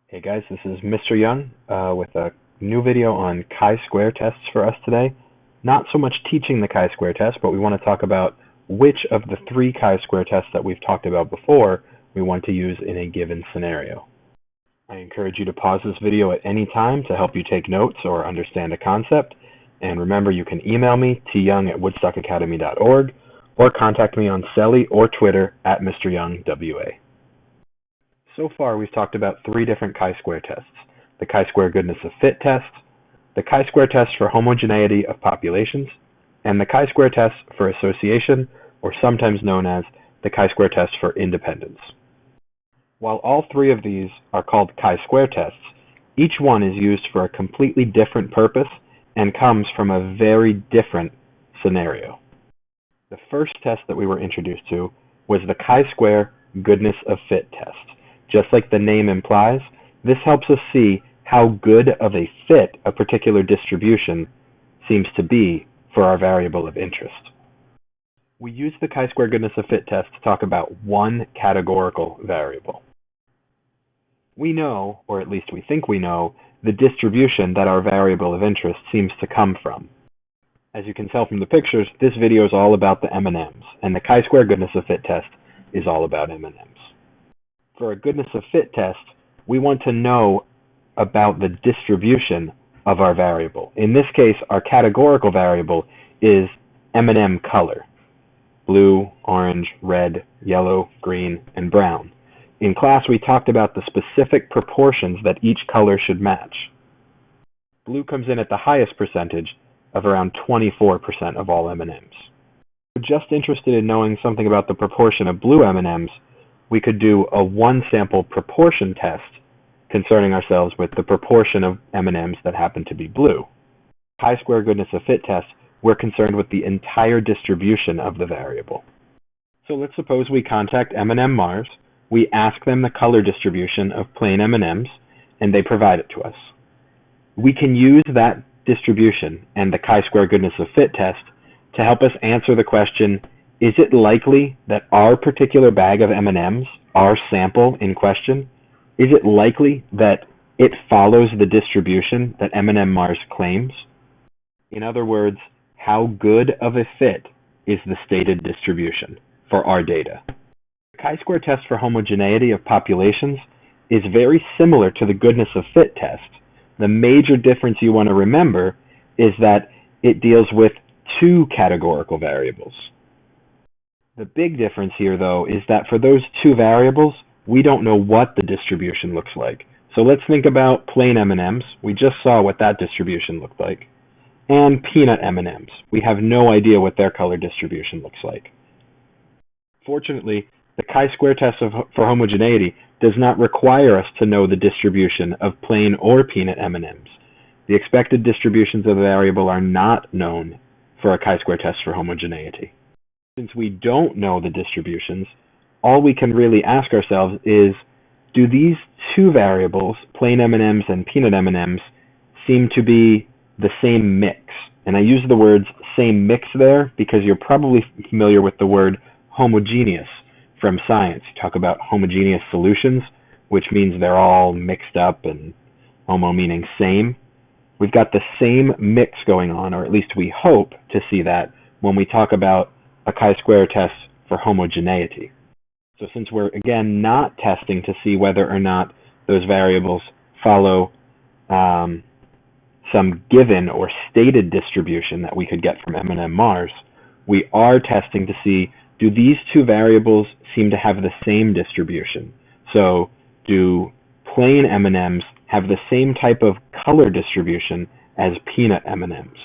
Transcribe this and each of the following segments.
Hey guys, this is Mr. Young with a new video on chi-square tests for us today. Not so much teaching the chi-square test, but we want to talk about which of the three chi-square tests that we've talked about before we want to use in a given scenario. I encourage you to pause this video at any time to help you take notes or understand a concept. And remember, you can email me, tyoung@woodstockacademy.org, or contact me on Selly or Twitter at Mr. Young WA. So far, we've talked about three different chi-square tests: the chi-square goodness of fit test, the chi-square test for homogeneity of populations, and the chi-square test for association, or sometimes known as the chi-square test for independence. While all three of these are called chi-square tests, each one is used for a completely different purpose and comes from a very different scenario. The first test that we were introduced to was the chi-square goodness of fit test. Just like the name implies, this helps us see how good of a fit a particular distribution seems to be for our variable of interest. We use the chi-square goodness of fit test to talk about one categorical variable. We know, or at least we think we know, the distribution that our variable of interest seems to come from. As you can tell from the pictures, this video is all about the M&Ms, and the chi-square goodness of fit test is all about M&Ms. For a goodness of fit test, we want to know about the distribution of our variable. In this case, our categorical variable is M&M color: blue, orange, red, yellow, green, and brown. In class, we talked about the specific proportions that each color should match. Blue comes in at the highest percentage of around 24% of all M&Ms. If we're just interested in knowing something about the proportion of blue M&Ms, we could do a one-sample proportion test concerning ourselves with the proportion of M&Ms that happen to be blue. Chi-square goodness of fit test, we're concerned with the entire distribution of the variable. So let's suppose we contact M&M Mars, we ask them the color distribution of plain M&Ms, and they provide it to us. We can use that distribution and the chi-square goodness of fit test to help us answer the question, is it likely that our particular bag of M&Ms, our sample in question, is it likely that it follows the distribution that M&M Mars claims? In other words, how good of a fit is the stated distribution for our data? The chi-square test for homogeneity of populations is very similar to the goodness of fit test. The major difference you want to remember is that it deals with two categorical variables. The big difference here, though, is that for those two variables, we don't know what the distribution looks like. So let's think about plain M&Ms. We just saw what that distribution looked like. And peanut M&Ms. We have no idea what their color distribution looks like. Fortunately, the chi-square test for homogeneity does not require us to know the distribution of plain or peanut M&Ms. The expected distributions of the variable are not known for a chi-square test for homogeneity. Since we don't know the distributions, all we can really ask ourselves is, do these two variables, plain M&Ms and peanut M&Ms, seem to be the same mix? And I use the words same mix there because you're probably familiar with the word homogeneous from science. You talk about homogeneous solutions, which means they're all mixed up, and homo meaning same. We've got the same mix going on, or at least we hope to see that when we talk about a chi-square test for homogeneity. So since we're, again, not testing to see whether or not those variables follow some given or stated distribution that we could get from M&M Mars, we are testing to see, do these two variables seem to have the same distribution? So do plain M&Ms have the same type of color distribution as peanut M&Ms?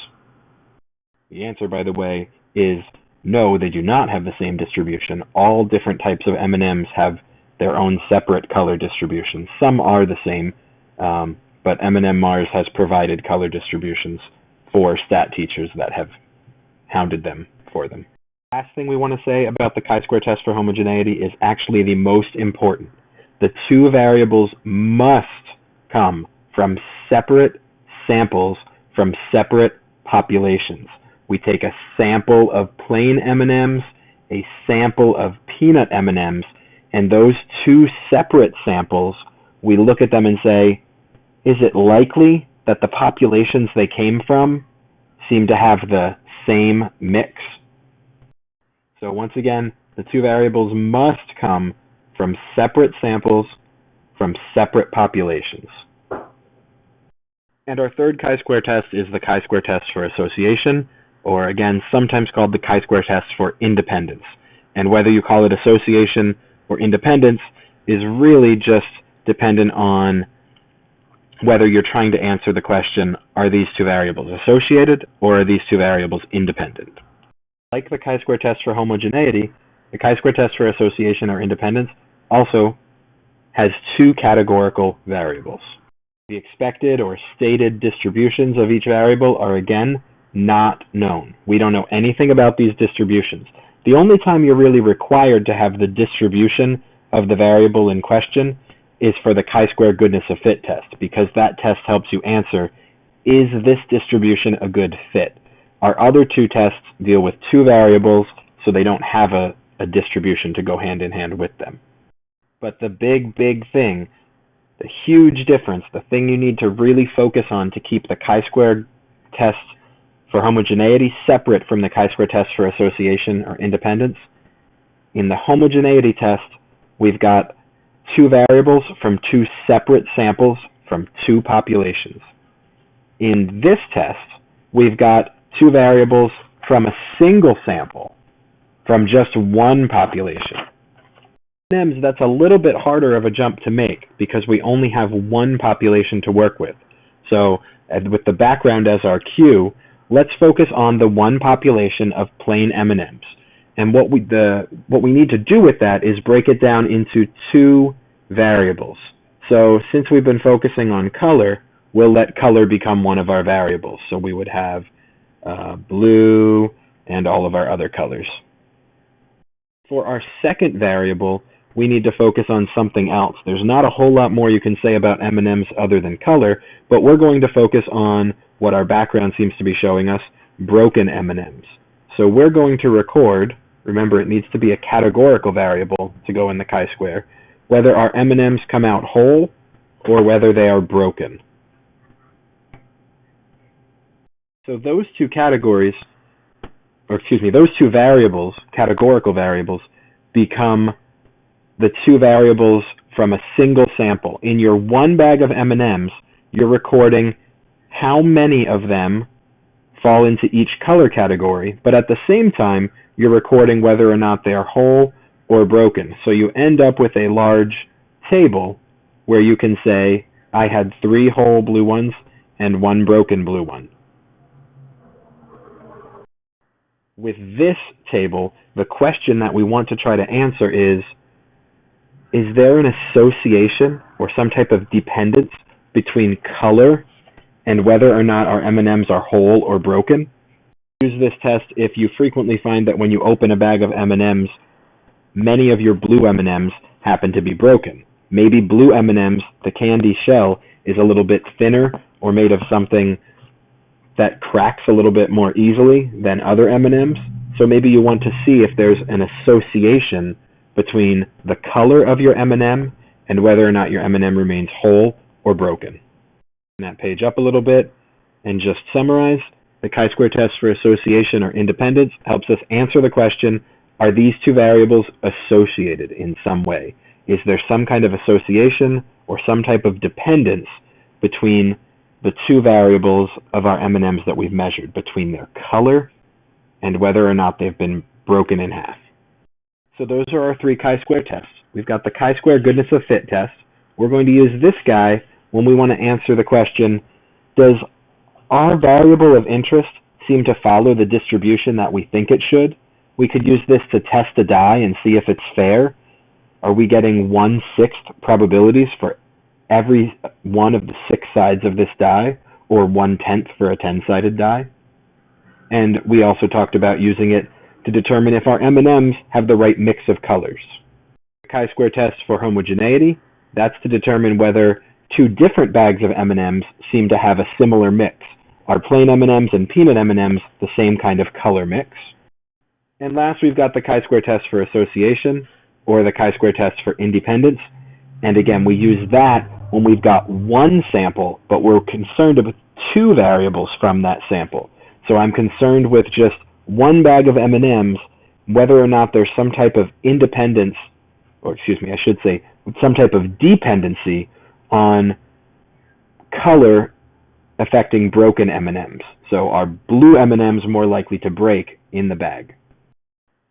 The answer, by the way, is no, they do not have the same distribution. All different types of M&Ms have their own separate color distributions. Some are the same, but M&M Mars has provided color distributions for stat teachers that have hounded them for them. Last thing we want to say about the chi-square test for homogeneity is actually the most important. The two variables must come from separate samples from separate populations. We take a sample of plain M&Ms, a sample of peanut M&Ms, and those two separate samples we look at them and say, is it likely that the populations they came from seem to have the same mix? So once again, the two variables must come from separate samples from separate populations. And our third chi-square test is the chi-square test for association, or again, sometimes called the chi-square test for independence. And whether you call it association or independence is really just dependent on whether you're trying to answer the question, are these two variables associated or are these two variables independent? Like the chi-square test for homogeneity, the chi-square test for association or independence also has two categorical variables. The expected or stated distributions of each variable are again not known. We don't know anything about these distributions. The only time you're really required to have the distribution of the variable in question is for the chi-square goodness of fit test, because that test helps you answer, is this distribution a good fit? Our other two tests deal with two variables, so they don't have a distribution to go hand in hand with them. But the big thing, the huge difference, the thing you need to really focus on to keep the chi-square test for homogeneity separate from the chi-square test for association or independence, in the homogeneity test, we've got two variables from two separate samples from two populations. In this test, we've got two variables from a single sample from just one population. That's a little bit harder of a jump to make because we only have one population to work with. So with the background as our cue, let's focus on the one population of plain M&Ms. And what we need to do with that is break it down into two variables. So since we've been focusing on color, we'll let color become one of our variables. So we would have blue and all of our other colors. For our second variable, we need to focus on something else. There's not a whole lot more you can say about M&Ms other than color, but we're going to focus on what our background seems to be showing us, broken M&Ms. So we're going to record, remember it needs to be a categorical variable to go in the chi-square, whether our M&Ms come out whole or whether they are broken. So those two categories, or excuse me, those two variables, categorical variables, become the two variables from a single sample. In your one bag of M&Ms, you're recording how many of them fall into each color category, but at the same time, you're recording whether or not they are whole or broken. So you end up with a large table where you can say, I had 3 whole blue ones and 1 broken blue one. With this table, the question that we want to try to answer is there an association or some type of dependence between color and whether or not our M&Ms are whole or broken? Use this test if you frequently find that when you open a bag of M&Ms, many of your blue M&Ms happen to be broken. Maybe blue M&Ms, the candy shell, is a little bit thinner or made of something that cracks a little bit more easily than other M&Ms. So maybe you want to see if there's an association between the color of your M&M and whether or not your M&M remains whole or broken. That page up a little bit and just summarize. The chi-square test for association or independence helps us answer the question, are these two variables associated in some way? Is there some kind of association or some type of dependence between the two variables of our M&Ms that we've measured, between their color and whether or not they've been broken in half? So those are our 3 chi-square tests. We've got the chi-square goodness of fit test. We're going to use this guy when we want to answer the question, does our variable of interest seem to follow the distribution that we think it should? We could use this to test a die and see if it's fair. Are we getting 1/6 probabilities for every one of the 6 sides of this die, or 1/10 for a 10-sided die? And we also talked about using it to determine if our M&Ms have the right mix of colors. The chi-square test for homogeneity, that's to determine whether 2 different bags of M&Ms seem to have a similar mix. Are plain M&Ms and peanut M&Ms the same kind of color mix? And last, we've got the chi-square test for association, or the chi-square test for independence. And again, we use that when we've got one sample, but we're concerned with two variables from that sample. So I'm concerned with just one bag of M&Ms, whether or not there's some type of independence, or excuse me, I should say, some type of dependency on color affecting broken M&Ms. So are blue M&Ms more likely to break in the bag?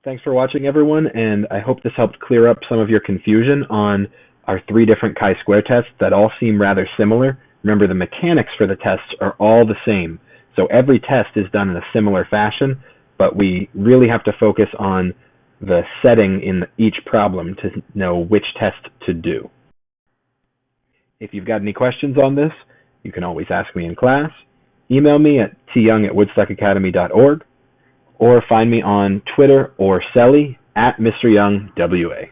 Thanks for watching, everyone, and I hope this helped clear up some of your confusion on our 3 different chi-square tests that all seem rather similar. Remember, the mechanics for the tests are all the same. So every test is done in a similar fashion, but we really have to focus on the setting in each problem to know which test to do. If you've got any questions on this, you can always ask me in class, email me at tyoung@woodstockacademy.org, or find me on Twitter or Selly at Mr. Young WA.